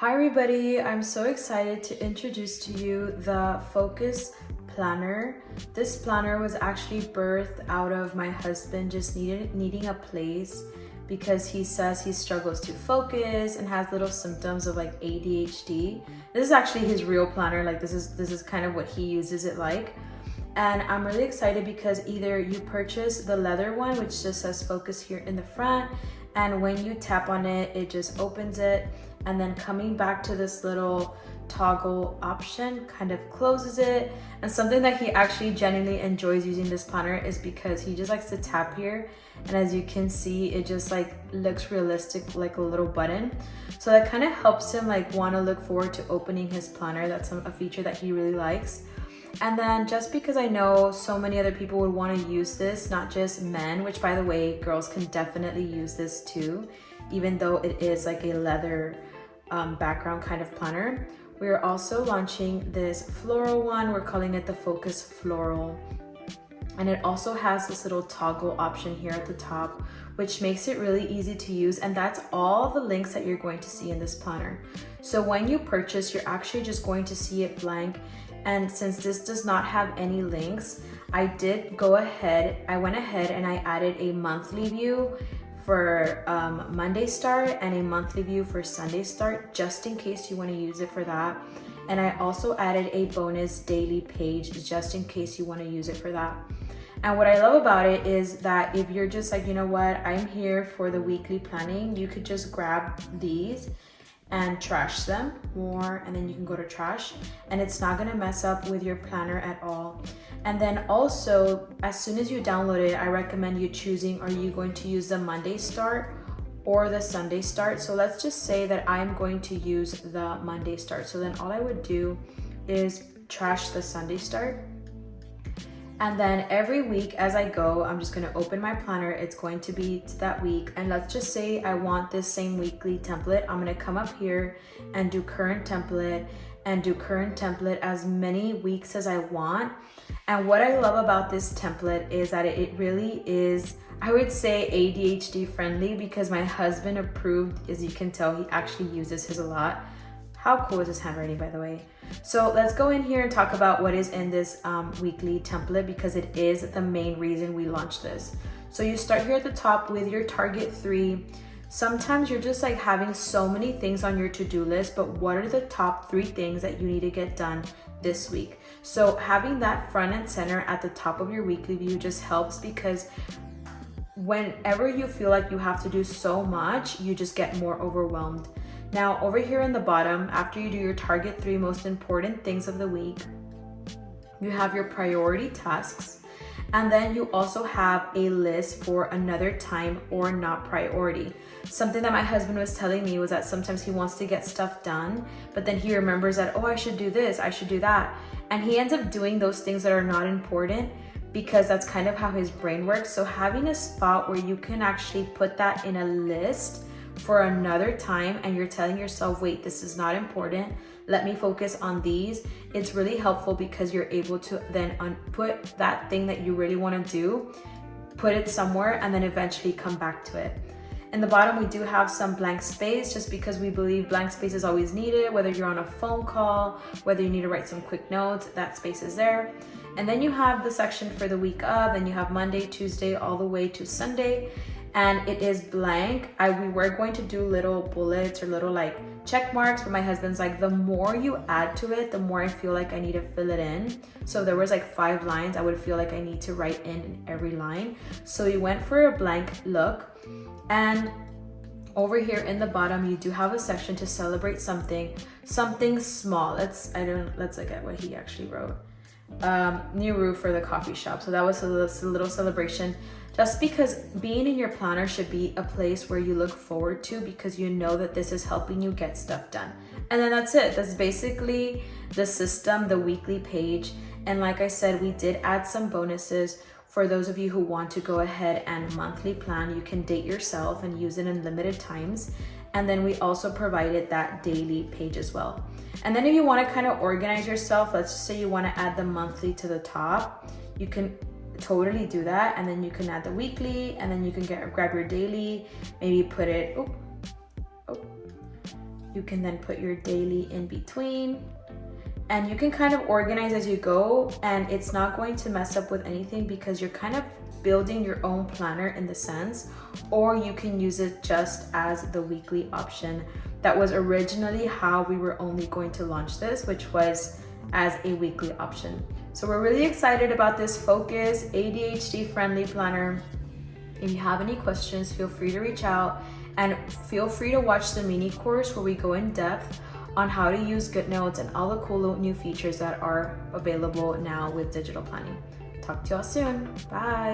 Hi everybody, I'm so excited to introduce to you the Focus Planner. This planner was actually birthed out of my husband just needing a place because he says he struggles to focus and has little symptoms of like ADHD. This is actually his real planner, like this is kind of what he uses it like. And I'm really excited because either you purchase the leather one, which just says focus here in the front, and when you tap on it, it just opens it, and then coming back to this little toggle option kind of closes it. And something that he actually genuinely enjoys using this planner is because he just likes to tap here, and as you can see, it just like looks realistic, like a little button. So that kind of helps him like want to look forward to opening his planner. That's a feature that he really likes. And then just because I know so many other people would want to use this, not just men, which by the way, girls can definitely use this too, even though it is like a leather background kind of planner. We are also launching this floral one. We're calling it the Focus Floral. And it also has this little toggle option here at the top, which makes it really easy to use. And that's all the links that you're going to see in this planner. So when you purchase, you're actually just going to see it blank. And since this does not have any links, I went ahead and I added a monthly view for Monday start and a monthly view for Sunday start, just in case you want to use it for that. And I also added a bonus daily page just in case you want to use it for that. And what I love about it is that if you're just like, you know what, I'm here for the weekly planning, you could just grab these and trash them more, and then you can go to trash, and it's not gonna mess up with your planner at all. And then also, as soon as you download it, I recommend you choosing, are you going to use the Monday start or the Sunday start? So let's just say that I'm going to use the Monday start. So then all I would do is trash the Sunday start. And then every week as I go, I'm just gonna open my planner. It's going to be that week. And let's just say I want this same weekly template. I'm gonna come up here and do current template and do current template as many weeks as I want. And what I love about this template is that it really is, I would say, ADHD friendly, because my husband approved. As you can tell, he actually uses his a lot. How cool is his handwriting, by the way? So let's go in here and talk about what is in this weekly template, because it is the main reason we launched this. So you start here at the top with your target 3. Sometimes you're just like having so many things on your to-do list, but what are the top 3 things that you need to get done this week? So having that front and center at the top of your weekly view just helps, because whenever you feel like you have to do so much, you just get more overwhelmed. Now over here in the bottom, after you do your target 3 most important things of the week, you have your priority tasks, and then you also have a list for another time or not priority. Something that my husband was telling me was that sometimes he wants to get stuff done, but then he remembers that, oh, I should do this, I should do that. And he ends up doing those things that are not important, because that's kind of how his brain works. So having a spot where you can actually put that in a list for another time, and you're telling yourself, wait, this is not important, let me focus on these, it's really helpful, because you're able to then put that thing that you really want to do, put it somewhere, and then eventually come back to it. In the bottom, we do have some blank space, just because we believe blank space is always needed, whether you're on a phone call, whether you need to write some quick notes, that space is there. And then you have the section for the week of, and you have Monday, Tuesday, all the way to Sunday. And it is blank. We were going to do little bullets or little like check marks, but my husband's like, the more you add to it, the more I feel like I need to fill it in. So if there was like 5 lines, I would feel like I need to write in every line. So we went for a blank look. And over here in the bottom, you do have a section to celebrate something small. Let's look at what he actually wrote. New roof for the coffee shop. So that was a little celebration, just because being in your planner should be a place where you look forward to, because you know that this is helping you get stuff done. And then that's it. That's basically the system, the weekly page. And like I said, we did add some bonuses for those of you who want to go ahead and monthly plan. You can date yourself and use it in limited times. And then we also provided that daily page as well. And then if you want to kind of organize yourself, let's just say you want to add the monthly to the top, you can totally do that. And then you can add the weekly, and then you can grab your daily, maybe put it, You can then put your daily in between, and you can kind of organize as you go, and it's not going to mess up with anything because you're kind of building your own planner in the sense, or you can use it just as the weekly option. That was originally how we were only going to launch this, which was as a weekly option. So we're really excited about this Focus ADHD friendly planner. If you have any questions, feel free to reach out, and feel free to watch the mini course where we go in depth on how to use Goodnotes and all the cool new features that are available now with digital planning. Talk to y'all soon. Bye.